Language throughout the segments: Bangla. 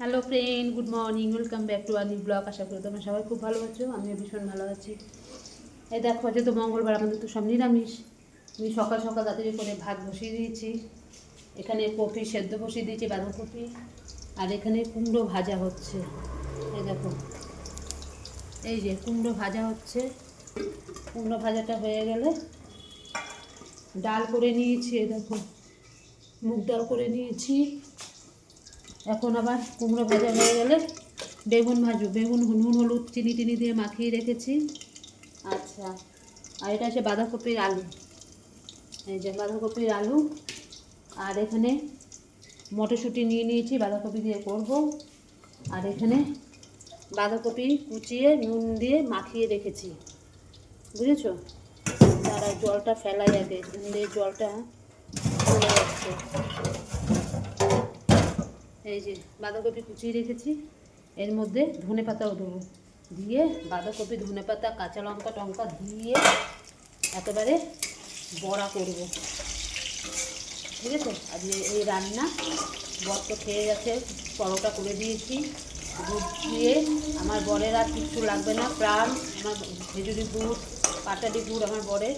Hello friend, good morning, welcome back to our new blog. আশা করি তোমরা সবাই খুব ভালো আছো, আমিও ভীষণ ভালো আছি। এই দেখো, আজকে তো মঙ্গলবার, আমাদের তো সব নিরামিষ। আমি সকাল সকাল তাড়াতাড়ি করে ভাত বসিয়ে দিয়েছি। এখানে কপি সেদ্ধ বসিয়ে দিয়েছি, বাঁধাকপি। আর এখানে কুমড়ো ভাজা হচ্ছে। এই দেখো, এই যে কুমড়ো ভাজা হচ্ছে। কুমড়ো ভাজাটা হয়ে গেলে ডাল করে নিয়েছি। এই দেখো, মুগ ডাল করে নিয়েছি। এখন আবার কুমড়ো ভাজা হয়ে গেলে বেগুন ভাজবো। বেগুন নুন হলুদ চিনি টিনি দিয়ে মাখিয়ে রেখেছি। আচ্ছা, আর এটা হচ্ছে বাঁধাকপির আলু। এই যে বাঁধাকপির আলু। আর এখানে মটরশুঁটি নিয়ে নিয়েছি, বাঁধাকপি দিয়ে করব। আর এখানে বাঁধাকপি কুচিয়ে নুন দিয়ে মাখিয়ে রেখেছি, বুঝেছো? তারা জলটা ফেলাই আগে, জলটা চলে যাচ্ছে। এই যে বাঁধাকপি কুচিয়ে রেখেছি, এর মধ্যে ধনে পাতাও দেবো, দিয়ে বাঁধাকপি ধনে পাতা কাঁচা লঙ্কা টঙ্কা দিয়ে একেবারে বড়া করব, ঠিক আছে? আজকে এই রান্না বর তো খেয়ে গেছে, পরোটা করে দিয়েছি দুধ দিয়ে। আমার বরের আর কিছু লাগবে না, প্রাণ আমার খেজুরি গুড় পাটালি গুড় আমার বরের,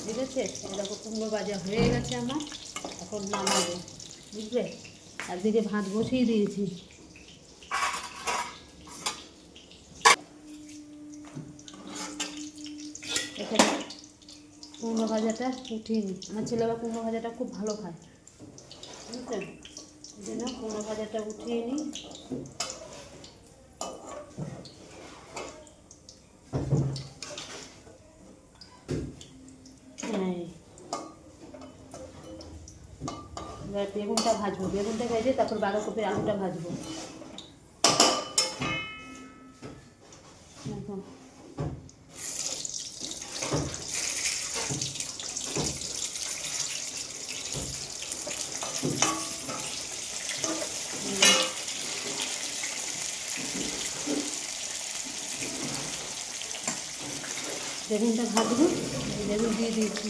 ঠিক আছে? এরকম কুমড়ো ভাজা হয়ে গেছে আমার, এখন নামাবো, বুঝলে? একদিকে ভাত বসিয়ে দিয়েছি। এখানে কুমড়ো ভাজাটা উঠিয়ে নিই, আমার ছেলে আবার কুমড়ো ভাজাটা খুব ভালো খায়, বুঝলেন? এই জন্য কুমড়ো ভাজাটা উঠিয়ে নিই। হ্যাঁ, এবার বেগুনটা ভাজবো, বেগুনটা ভেজে তারপর বাঁধাকপির আলুটা ভাজবো। এখন বেগুনটা ভাজবো, বেগুন দিয়ে দিয়েছি।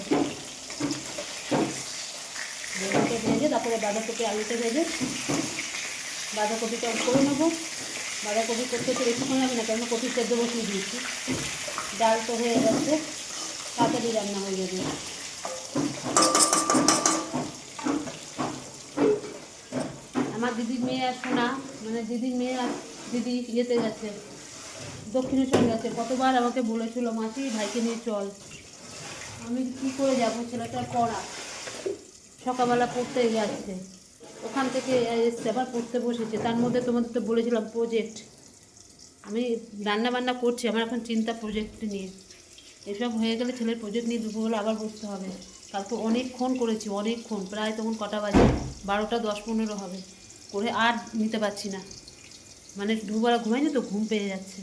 বেগুনটা ভেজে তারপরে বাঁধাকপি আলুটা ভেজে বাঁধাকপিটা করে নেবো। বাঁধাকপি করতে তো বেশিক্ষণ লাগবে না, কারণ কপি সেদ্ধ বসিয়ে দিয়েছি। ডাল তো হয়ে যাচ্ছে, তাড়াতাড়ি রান্না হয়ে যাবে। আমার দিদির মেয়ে আর শোনা, মানে দিদির মেয়ে আর দিদি ইয়েতে গেছে, দক্ষিণেশ্বর গেছে। কতবার আমাকে বলেছিল, মাসি ভাইকে নিয়ে চল। আমি কী করে যাবো, ছেলেটার পড়া, সকালবেলা পড়তে যাচ্ছে, ওখান থেকে এসছে আবার পড়তে বসেছে। তার মধ্যে তোমাদের তো বলেছিলাম প্রজেক্ট, আমি রান্না বান্না করছি, আমার এখন চিন্তা প্রজেক্ট নিয়ে। এসব হয়ে গেলে ছেলের প্রজেক্ট নিয়ে দুপুরবেলা আবার বসতে হবে। কালকে অনেকক্ষণ করেছি, অনেকক্ষণ, প্রায় তখন কটা বাজে, 12টা 10-15 হবে, করে আর নিতে পারছি না। মানে দুবেলা ঘুমাইনি তো, ঘুম পেয়ে যাচ্ছে।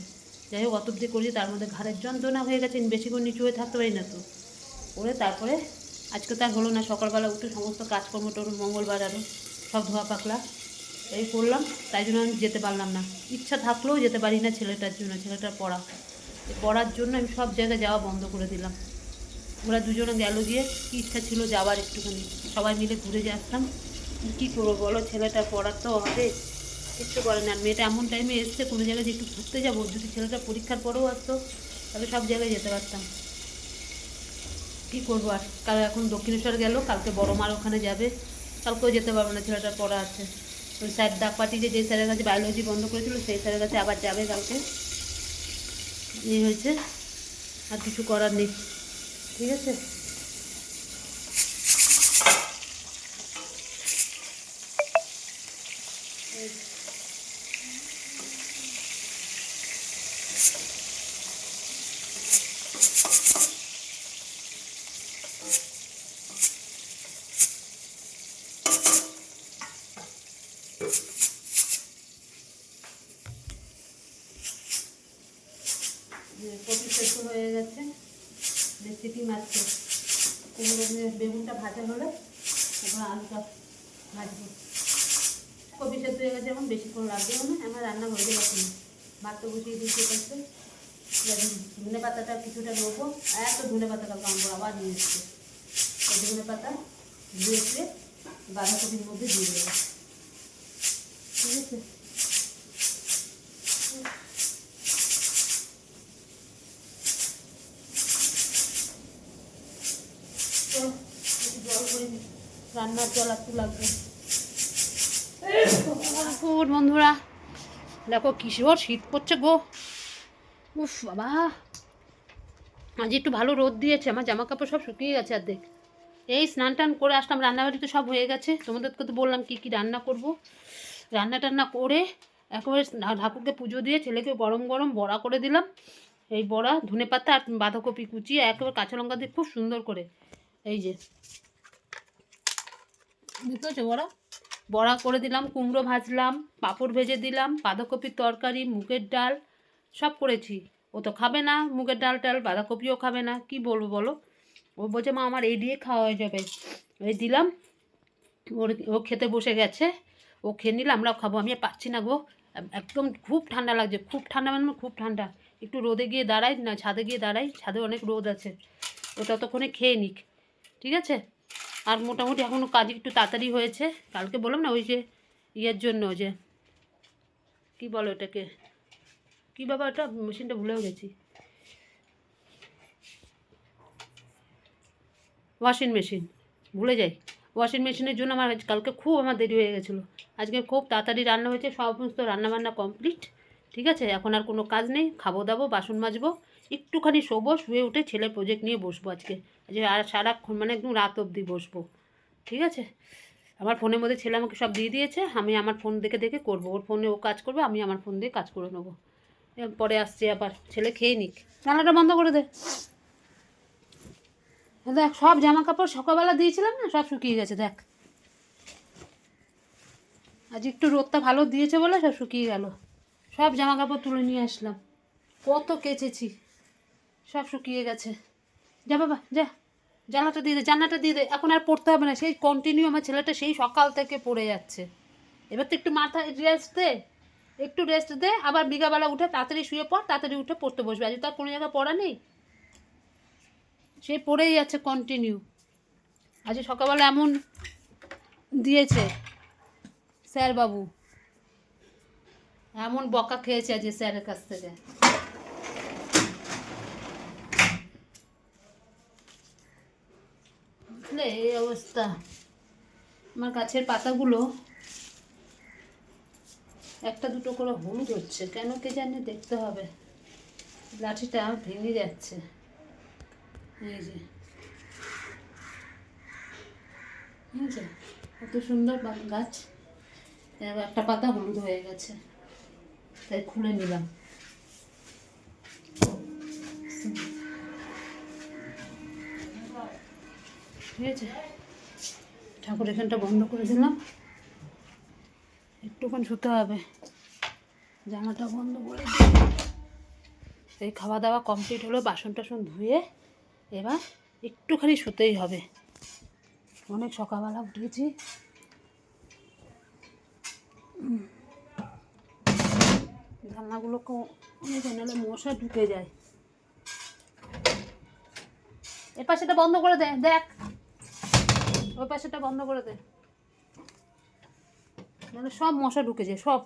যাই হোক, অত অব্দি করেছি, তার মধ্যে ঘাড়ের যন্ত্রণা হয়ে গেছে, বেশিক্ষণ নিচু হয়ে থাকতে পারি না তো। করে তারপরে আজকে তার হলো না, সকালবেলা উঠে সমস্ত কাজকর্ম টরম, মঙ্গলবার আরও সব ধোয়া পাকলা এই করলাম, তাই জন্য আমি যেতে পারলাম না। ইচ্ছা থাকলেও যেতে পারি না ছেলেটার জন্য, ছেলেটার পড়া, পড়ার জন্য আমি সব জায়গায় যাওয়া বন্ধ করে দিলাম। ওরা দুজনে গেল, গিয়ে কী ইচ্ছা ছিল যাওয়ার একটুখানি, সবাই মিলে ঘুরে যে আসতাম। কী করবো বলো, ছেলেটার পড়ার তো হবে, কিচ্ছু করে না। আর মেয়েটা এমন টাইমে এসছে, কোনো জায়গায় যে একটু ঘুরতে যাবো, যদি ছেলেটা পরীক্ষার পরেও আসতো তাহলে সব জায়গায় যেতে পারতাম। কী করবো আর, কাল এখন দক্ষিণেশ্বর গেল, কালকে বড় মার ওখানে যাবে, কালকেও যেতে পারবো না, ছেলেটার পড়া আছে। ওই স্যার ডাক পাঠিয়েছে, যে স্যারের কাছে বায়োলজি বন্ধ করেছিল সেই স্যারের কাছে আবার যাবে কালকে। এই হয়েছে, আর কিছু করার নেই, ঠিক আছে? কপি সেদ্ধ হয়ে গেছে, সিটি মারছে। কুমড়ো বেগুনটা ভাজা হলে এবার আলুটা ভাজবো। কপি সেদ্ধ হয়ে গেছে, এখন বেশিক্ষণ লাগবেও না, আমার রান্না হয়ে গেছে। ভাত তো বসিয়ে দিয়েছি কাছে। ধনে পাতাটা কিছুটা নেবো, এত ধনে পাতা কালকে আনবো, আবার নিয়ে এসছে। ধনে পাতা ধুয়ে বাঁধাকপির মধ্যে দিয়ে দেবো। ঠিক আছে। রান্নার জল একটু লাগবে। বন্ধুরা দেখো কিশোর শীত পড়ছে গো। উফ বাবা, আজ একটু ভালো রোদ দিয়েছে, আমার জামা কাপড় সব শুকিয়ে গেছে অর্ধেক। এই স্নান টান করে আসলাম, রান্নাবাড়ি তো সব হয়ে গেছে, তোমাদেরকে তো বললাম কী কী রান্না করব। রান্না টান্না করে একেবারে ঠাকুরকে পুজো দিয়ে ছেলেকে গরম গরম বড়া করে দিলাম। এই বড়া ধনে পাতা আর বাঁধাকপি কুচিয়ে একেবারে কাঁচা লঙ্কা দিয়ে খুব সুন্দর করে, এই যে বুঝতে পারছো, বড়া বড়া করে দিলাম। কুমড়ো ভাজলাম, পাঁপড় ভেজে দিলাম, বাঁধাকপির তরকারি, মুগের ডাল সব করেছি। ও তো খাবে না মুগের ডাল টাল, বাঁধাকপিও খাবে না, কি বলবো বলো। ও বলছে মা আমার এই দিয়ে খাওয়া হয়ে যাবে, এই দিলাম। ও খেতে বসে গেছে, ও খেয়ে নিলে আমরাও খাবো। আমি আর পাচ্ছি না গো, একদম খুব ঠান্ডা লাগছে, খুব ঠান্ডা মানে খুব ঠান্ডা। একটু রোদে গিয়ে দাঁড়াই না, ছাদে গিয়ে দাঁড়াই, ছাদে অনেক রোদ আছে। ও ততক্ষণে খেয়ে নিক, ঠিক আছে। আর মোটামুটি এখনও কাজ একটু তাড়াতাড়ি হয়েছে। কালকে বললাম না ওই যে ইয়ের জন্য, যে কী বলো ওটাকে, কী বাবা ওটা মেশিনটা ভুলেও গেছি, ওয়াশিং মেশিন, ভুলে যাই। ওয়াশিং মেশিনের জন্য আমার কালকে খুব দেরি হয়ে গেছিলো। আজকে খুব তাড়াতাড়ি রান্না হয়েছে, সমস্ত রান্নাবান্না কমপ্লিট, ঠিক আছে। এখন আর কোনো কাজ নেই, খাবো দাবো, বাসন মাজবো, একটুখানি শোবো, শুয়ে উঠে ছেলের প্রজেক্ট নিয়ে বসবো আজকে। আর সারাক্ষণ মানে একদম রাত অবধি বসবো, ঠিক আছে। আমার ফোনের মধ্যে ছেলে আমাকে সব দিয়ে দিয়েছে, আমি আমার ফোন দেখে দেখে করবো। ওর ফোনে ও কাজ করবে, আমি আমার ফোন দিয়ে কাজ করে নেবো। পরে আসছে আবার, ছেলে খেয়ে নিক। রান্নাটা বন্ধ করে দে। দেখ সব জামা কাপড় সকালবেলা দিয়েছিলাম না, সব শুকিয়ে গেছে দেখ। আজ একটু রোদটা ভালো দিয়েছে বলে সব শুকিয়ে গেল। সব জামা কাপড় তুলে নিয়ে আসলাম, কত কেচেছি, সব শুকিয়ে গেছে। যা বাবা যা, জানাটা দিয়ে দে, জানাটা দিয়ে দে, এখন আর পড়তে হবে না। সেই কন্টিনিউ আমার ছেলেটা সেই সকাল থেকে পড়ে যাচ্ছে। এবার তো একটু মাথায় রেস্ট দে, একটু রেস্ট দে, আবার বিকালবেলা উঠে তাড়াতাড়ি শুয়ে পড়, তাড়াতাড়ি উঠে পড়তে বসবে। আজ তার কোনো জায়গায় পড়া নেই, সে পড়েই যাচ্ছে কন্টিনিউ। আজ সকালবেলা এমন দিয়েছে স্যার বাবু, এমন বকা খেয়েছে আজ স্যারের কাছ থেকে। বুঝলে এই অবস্থা। আমার গাছের পাতাগুলো একটা দুটো করে হলুদ হচ্ছে, কেন কে জানি, দেখতে হবে। লাঠিটা ভেঙে যাচ্ছে, এই যে, ঠিক আছে। কত সুন্দর গাছ, একটা পাতা হলুদ হয়ে গেছে, তাই খুলে নিলাম। ঠিক আছে, ঠাকুর এখানটা বন্ধ করে দিলাম, একটুক্ষণ শুতে হবে, জামাটা বন্ধ করে দিই। এই খাওয়া দাওয়া কমপ্লিট হলো, বাসন টাসন ধুয়ে এবার একটুখানি শুতেই হবে। অনেক সকালবেলা উঠেছি। জানলাগুলোকে অনেক জানালে মশা ঢুকে যায়। এ পাশেটা বন্ধ করে দে, দেখ ওই পাশেটা বন্ধ করে দে, নাহলে সব মশা ঢুকে যায় সব।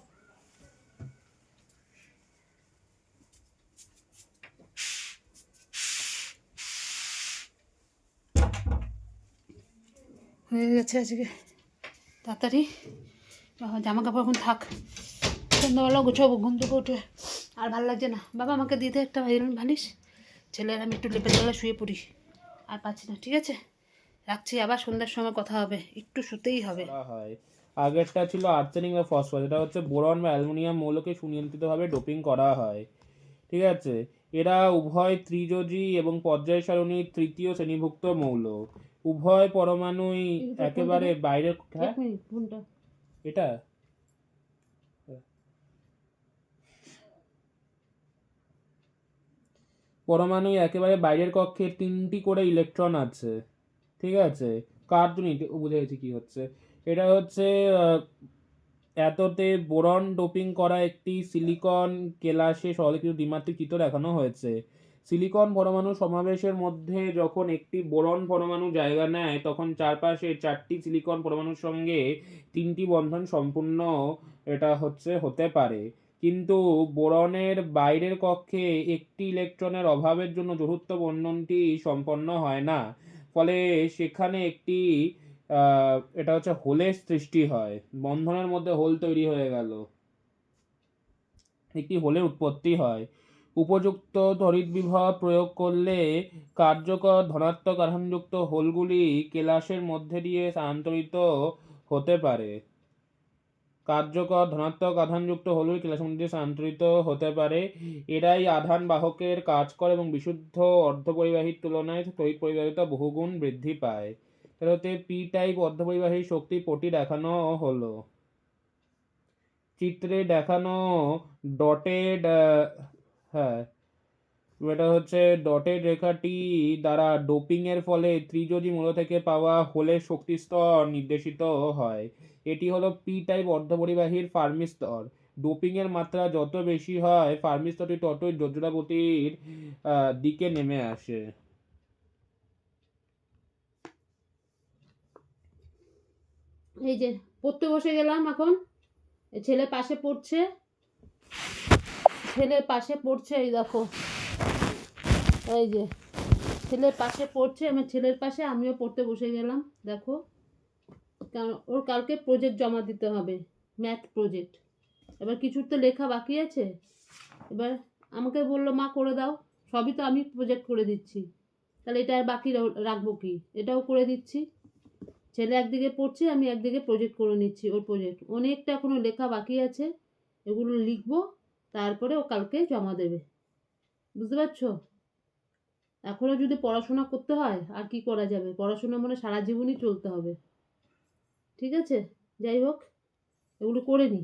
হয়ে গেছে আজকে তাড়াতাড়ি, জামা কাপড় এখন থাক, সন্ধ্যাবেলা গুছাবো ঘুম থেকে উঠে। আর ভালো লাগছে না বাবা, আমাকে দিতে একটা ভালিস, ছেলের আমি একটু লেপে তলা শুয়ে পড়ি, আর পাচ্ছি না, ঠিক আছে। রাখছি, আবার সন্ধ্যার সময় কথা হবে, একটু শুতেই হবে। আগেরটা ছিল আর্সেনিক বা ফসফরাস, এটা হচ্ছে বোরন বা অ্যালুমিনিয়াম মৌলকে সুনিয়ন্ত্রিতভাবে ডোপিং করা হয়, ঠিক আছে। এরা উভয় ত্রিযোজী এবং পর্যায় সারণীর তৃতীয় শ্রেণীভুক্ত মৌল। উভয় পরমাণুই একেবারে বাইরের, হ্যাঁ এটা পরমাণুই একেবারে বাইরের কক্ষে 3টি করে ইলেকট্রন আছে, ঠিক আছে। কার জন্য বুঝে গেছি কি হচ্ছে। এটা হচ্ছে এততে বোরন ডোপিং করা একটি সিলিকন কেলাসে সরলীকৃত দ্বিমাত্রিক চিত্র দেখানো হয়েছে। সিলিকন পরমাণু সমাবেশের মধ্যে যখন একটি বোরন পরমাণু জায়গা নেয় তখন চারপাশে 4টি সিলিকন পরমাণুর সঙ্গে 3টি বন্ধন সম্পূর্ণ হতে পারে, কিন্তু বোরনের বাইরের কক্ষে একটি ইলেকট্রনের অভাবের জন্য চতুর্থ বন্ধনটি সম্পন্ন হয় না, ফলে সেখানে একটি হোলের সৃষ্টি হয়। বন্ধনের মধ্যে হোল তৈরি হয়ে গেল, একটি হোলের উৎপত্তি হয়। উপযুক্ত তড়িৎ বিভব প্রয়োগ করলে কার্যকর ধনাত্মক আধানযুক্ত হোলগুলি কেলাসের মধ্যে দিয়ে স্থানান্তরিত হতে পারে। কার্যকর ধনাত্মক আধানযুক্ত হোলগুলি কেলাসের মধ্যে দিয়ে স্থানান্তরিত হতে পারে। এরাই আধান বাহকের কাজ করে এবং বিশুদ্ধ অর্ধপরিবাহীর তুলনায় তড়িৎ পরিবাহিতা বহুগুণ বৃদ্ধি পায়। তাহলে পি টাইপ অর্ধপরিবাহী শক্তি পটি দেখানো হলো। চিত্রে দেখানো ডটেড ডটেড রেখাটি দ্বারা ডোপিং এর ফলে ত্রিযোজি মূল থেকে পাওয়া হোলের শক্তি স্তর নির্দেশিত হয়। এটি হলো পি টাইপ অর্ধপরিবাহীর ফার্মি স্তর। ডোপিং এর মাত্রা যত বেশি হয় ফার্মি স্তরটি ততই যোজ্যতাপতির দিকে নেমে আসে। এই যে পড়তে বসে গেলাম, এখন ছেলে পাশে পড়ছে, এই দেখো, এই যে ছেলের পাশে পড়ছে, আমার ছেলের পাশে আমিও পড়তে বসে গেলাম। দেখো, কারণ ওর কালকে প্রজেক্ট জমা দিতে হবে, ম্যাথ প্রজেক্ট। এবার কিছুর তো লেখা বাকি আছে, এবার আমাকে বললো মা করে দাও, সবই তো আমি প্রজেক্ট করে দিচ্ছি, তাহলে এটা আর বাকি রাখবো কি, এটাও করে দিচ্ছি। ছেলে একদিকে পড়ছে, আমি একদিকে প্রজেক্ট করে নিচ্ছি। ওর প্রজেক্ট অনেকটা এখনো লেখা বাকি আছে, এগুলো লিখবো, তারপরে ও কালকে জমা দেবে। বুঝতে পারছো? এখনো যদি পড়াশোনা করতে হয় আর কি করা যাবে, পড়াশোনা মানে সারা জীবনই চলতে হবে। ঠিক আছে, যাই হোক, এগুলো করে নি,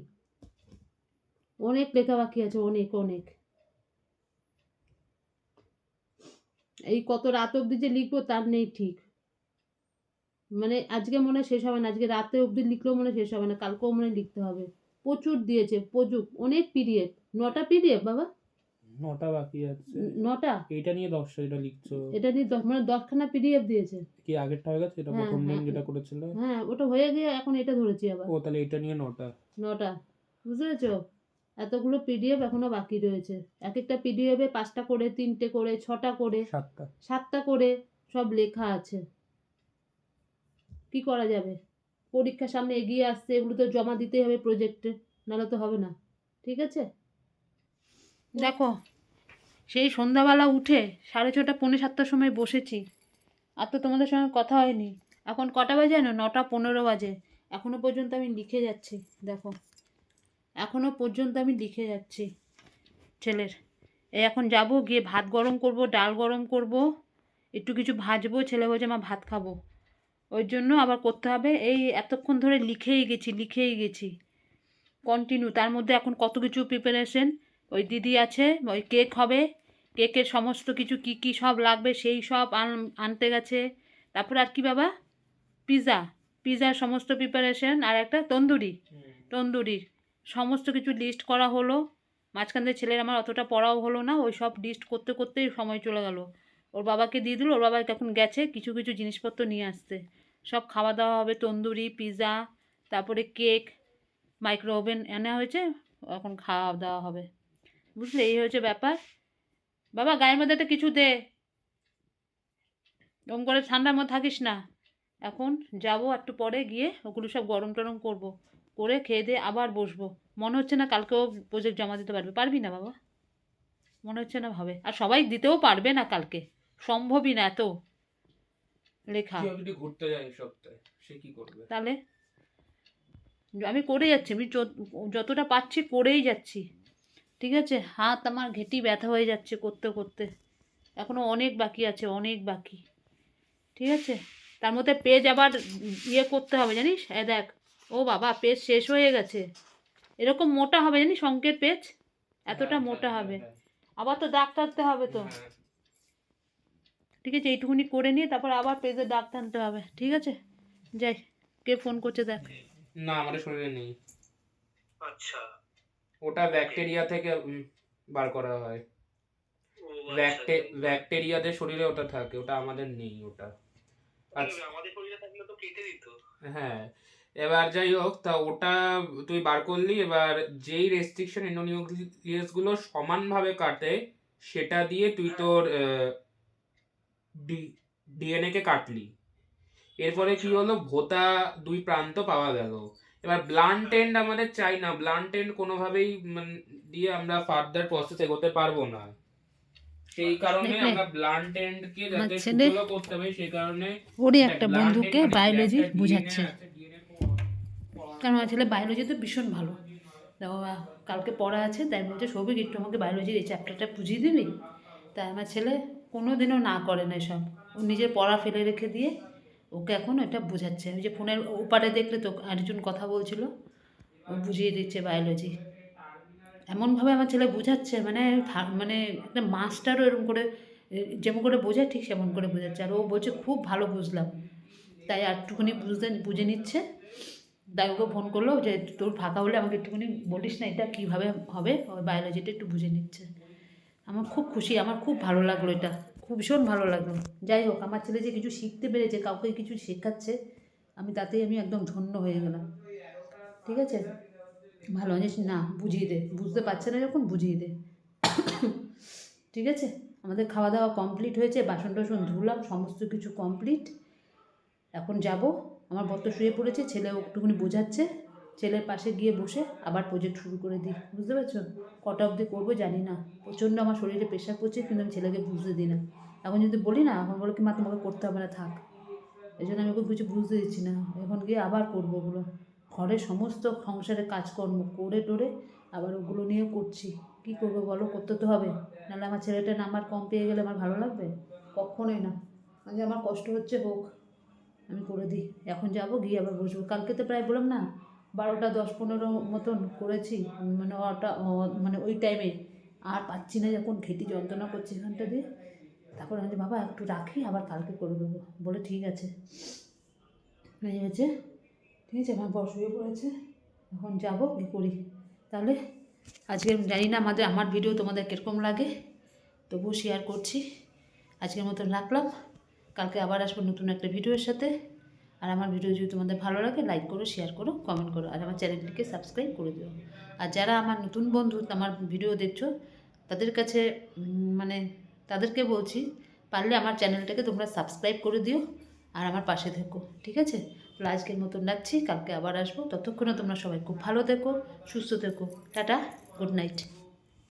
অনেক লেখা বাকি আছে, অনেক অনেক। এই কত রাত অবধি যে লিখবো তার নেই ঠিক, মানে আজকে মনে হয় শেষ হবে না, আজকে রাতে অবধি লিখলেও মনে হয় শেষ হবে না, কালকেও মনে হয় লিখতে হবে। প্রচুর দিয়েছে, প্রচুর, অনেক পিডিএফ, 9টা পিডিএফ বাবা, 9টা বাকি আছে। 9টা? এটা নিয়ে 10টা যেটা লিখছো, এটা নিয়ে মানে 10খানা পিডিএফ দিয়েছে। কি আগেরটা হয়ে গেছে? এটা হ্যাঁ, প্রথম দিন হ্যাঁ, যেটা করেছিল। হ্যাঁ, ওটা হয়ে গিয়ে এখন এটা ধরেছি আবার। ও তাহলে এটা নিয়ে 9টা। 9টা, বুঝতে পেরেছো? এতগুলো পিডিএফ এখনো বাকি রয়েছে, এক একটা পিডিএফে 5টা করে, 3টে করে, 6টা করে, 7টা করে সব লেখা আছে। কি করা যাবে, পরীক্ষার সামনে এগিয়ে আসছে, এগুলো তো জমা দিতেই হবে প্রজেক্টে, নাহলে তো হবে না। ঠিক আছে, দেখো, সেই সন্ধ্যাবেলা উঠে 6:30 পৌনে 7টার সময় বসেছি, আর তো তোমাদের সঙ্গে কথা হয়নি। এখন কটা বাজে জানো? 9:15 বাজে। এখনো পর্যন্ত আমি লিখে যাচ্ছি, দেখো, এখনো পর্যন্ত আমি লিখে যাচ্ছি ছেলের। এই এখন যাব, গিয়ে ভাত গরম করব, ডাল গরম করব, একটু কিছু ভাজবো, ছেলে বলছে মা ভাত খাবো, ওই জন্য আবার করতে হবে। এই এতক্ষণ ধরে লিখেই গেছি কন্টিনিউ। তার মধ্যে এখন কত কিছু প্রিপারেশন, ওই দিদি আছে, ওই কেক হবে, কেকের সমস্ত কিছু কি কি সব লাগবে সেই সব আনতে গেছে। তারপর আর কি বাবা, পিৎজার সমস্ত প্রিপারেশন, আর একটা তন্দুরি সমস্ত কিছু লিস্ট করা হলো। মাঝখান থেকে ছেলের আমার অতটা পড়াও হলো না, ওই সব লিস্ট করতে করতেই সময় চলে গেল। ওর বাবাকে দিয়ে দিল, ওর বাবা এখন গেছে কিছু কিছু জিনিসপত্র নিয়ে আসতে। সব খাওয়া দাওয়া হবে, তন্দুরি, পিৎজা, তারপরে কেক, মাইক্রো ওভেন আনা হয়েছে, এখন খাওয়া দাওয়া হবে। বুঝলে, এই হয়েছে ব্যাপার। বাবা গায়ের মধ্যে একটা কিছু দে, ওরকম করে ঠান্ডার মধ্যে থাকিস না। এখন যাব একটু পরে, গিয়ে ওগুলো সব গরম টরম করবো, করে খেয়ে দিয়ে আবার বসবো। মনে হচ্ছে না কালকেও প্রজেক্ট জমা দিতে পারবি না বাবা, মনে হচ্ছে না ভাবে, আর সবাই দিতেও পারবে না কালকে, সম্ভবই না এত লেখা। যদি ঘুরতে যায় সপ্তাহে সে কি করবে? তাহলে আমি করে যাচ্ছি, আমি যতটা পাচ্ছি করেই যাচ্ছি। ঠিক আছে, হাত আমার ঘেঁটি ব্যথা হয়ে যাচ্ছে করতে করতে, এখনও অনেক বাকি আছে, অনেক বাকি। ঠিক আছে, তার মধ্যে পেজ আবার ইয়ে করতে হবে জানিস, দেখ, ও বাবা পেজ শেষ হয়ে গেছে, এরকম মোটা হবে জানিস অঙ্কের পেজ, এতটা মোটা হবে, আবার তো দাগ টানতে হবে তো। ঠিক আছে, এইটুকুনি করে নিয়ে তারপর আবার পেজে দাগ টানতে হবে। ঠিক আছে, যাই, কে ফোন করছে দেখ। না, আমাদের শরীরে নেই। আচ্ছা, ওটা ব্যাকটেরিয়া থেকে বার করা হয়। ও ব্যাকটেরিয়াদের শরীরে ওটা থাকে, ওটা আমাদের নেই ওটা। আচ্ছা আমাদের শরীরে থাকলে তো কেটে দিত। হ্যাঁ, এবার যাই হোক, তা ওটা তুই বার করলি, এবার যেই রেস্ট্রিকশন এন্ডোনিউক্লিয়াস গুলো সমানভাবে কাটে সেটা দিয়ে তুই তোর ডিএনএ কে কাটলি। এরপরে কি হলো, ভোতা দুই প্রান্ত পাওয়া গেল। এবার ব্লান্ট এন্ড আমাদের চাই না, ব্লান্ট এন্ড কোনোভাবেই দিয়ে আমরা ফার্দার প্রসেস এগোতে পারবো না, সেই কারণে দেখলে? আমরা ব্লান্ট এন্ড কে যাতে আমার ছেলে সুচল করতে হবে সেই কারণে ওরই দেখ, একটা blunt end বন্ধুকে মানে কি? বায়োলজি একটা DNA বুঝাচ্ছে, আছে, DNA কারণ আমার ছেলে বায়োলজিতে ভীষণ ভালো। দেখো কালকে পড়া আছে, তাই বলছে সৌভিক একটু আমাকে বায়োলজির এই চ্যাপ্টারটা বুঝিয়ে দিবি। তাই আমার ছেলে কোনো দিনও না করে না এসব, ও নিজের পড়া ফেলে রেখে দিয়ে ওকে এখন এটা বোঝাচ্ছে। ওই যে ফোনের ওপারে দেখলে তো আরেকজন কথা বলছিল, ও বুঝিয়ে দিচ্ছে বায়োলজি। এমনভাবে আমার ছেলে বোঝাচ্ছে, মানে মানে একটা মাস্টারও এরকম করে যেমন করে বোঝায় ঠিক সেমন করে বোঝাচ্ছে। আর ও বলছে খুব ভালো বুঝলাম, তাই আর একটুখানি বুঝে নিচ্ছে। তাই ওকে ফোন করলো যে তোর ফাঁকা হলে আমাকে একটুখানি বলিস না এটা কীভাবে হবে, বায়োলজিটা একটু বুঝে নিচ্ছে। আমার খুব খুশি, আমার খুব ভালো লাগলো এটা, খুব ভীষণ ভালো লাগলো। যাই হোক, আমার ছেলে যে কিছু শিখতে পেরেছে, কাউকে কিছু শেখাচ্ছে, তাতেই আমি একদম ধন্য হয়ে গেলাম। ঠিক আছে, ভালো জিনিস না বুঝিয়ে দে, বুঝতে পারছে না যখন বুঝিয়ে দে। ঠিক আছে, আমাদের খাওয়া দাওয়া কমপ্লিট হয়েছে, বাসন টাসন ধুলাম, সমস্ত কিছু কমপ্লিট। এখন যাব, আমার বর তো শুয়ে পড়েছে, ছেলে একটুখানি বোঝাচ্ছে, ছেলের পাশে গিয়ে বসে আবার প্রজেক্ট শুরু করে দিই। বুঝতে পারছো, কটা অবধি করবো জানি না, প্রচণ্ড আমার শরীরে প্রেশার পড়ছে, কিন্তু আমি ছেলেকে বুঝতে দিই না। এখন যদি বলি না, এখন বলো কি মা তোমাকে করতে হবে না, থাক। এই জন্য আমি ওকে কিছু বুঝতে দিচ্ছি না, এখন গিয়ে আবার করবো ওগুলো। ঘরের সমস্ত সংসারের কাজকর্ম করে টোরে আবার ওগুলো নিয়ে করছি। কী করবো বলো, করতে তো হবে, নাহলে আমার ছেলেটা নাম্বার কম পেয়ে গেলে আমার ভালো লাগবে? কখনোই না। আগে আমার কষ্ট হচ্ছে হোক, আমি করে দিই। এখন যাব, গিয়ে আবার বসবো। কালকে তো প্রায় বললাম না 12টা 10-15 মতন করেছি, মানে ওটা মানে ওই টাইমে আর পাচ্ছি না, যখন ঘেঁটি যন্ত্রণা করছি এখানটা দিয়ে। তারপর আমি বাবা একটু রাখি, আবার কালকে করে দেবো, বলে ঠিক আছে। এই হয়েছে, ঠিক আছে, আমার বর শুয়ে পড়েছে, এখন যাবো কী করি। তাহলে আজকে জানি না আমার ভিডিও তোমাদের কীরকম লাগে, তবুও শেয়ার করছি। আজকের মতন রাখলাম, কালকে আবার আসবো নতুন একটা ভিডিওর সাথে। আর আমার ভিডিও যদি তোমাদের ভালো লাগে, লাইক করো, শেয়ার করো, কমেন্ট করো, আর আমার চ্যানেলটিকে সাবস্ক্রাইব করে দিও। আর যারা আমার নতুন বন্ধু আমার ভিডিও দেখছো, তাদের কাছে মানে তাদেরকে বলছি, পারলে আমার চ্যানেলটাকে তোমরা সাবস্ক্রাইব করে দিও আর আমার পাশে থেকো। ঠিক আছে, তাহলে আজকের মতন রাখছি, কালকে আবার আসবো। ততক্ষণে তোমরা সবাই খুব ভালো থেকো, সুস্থ থেকো। Tata, good night.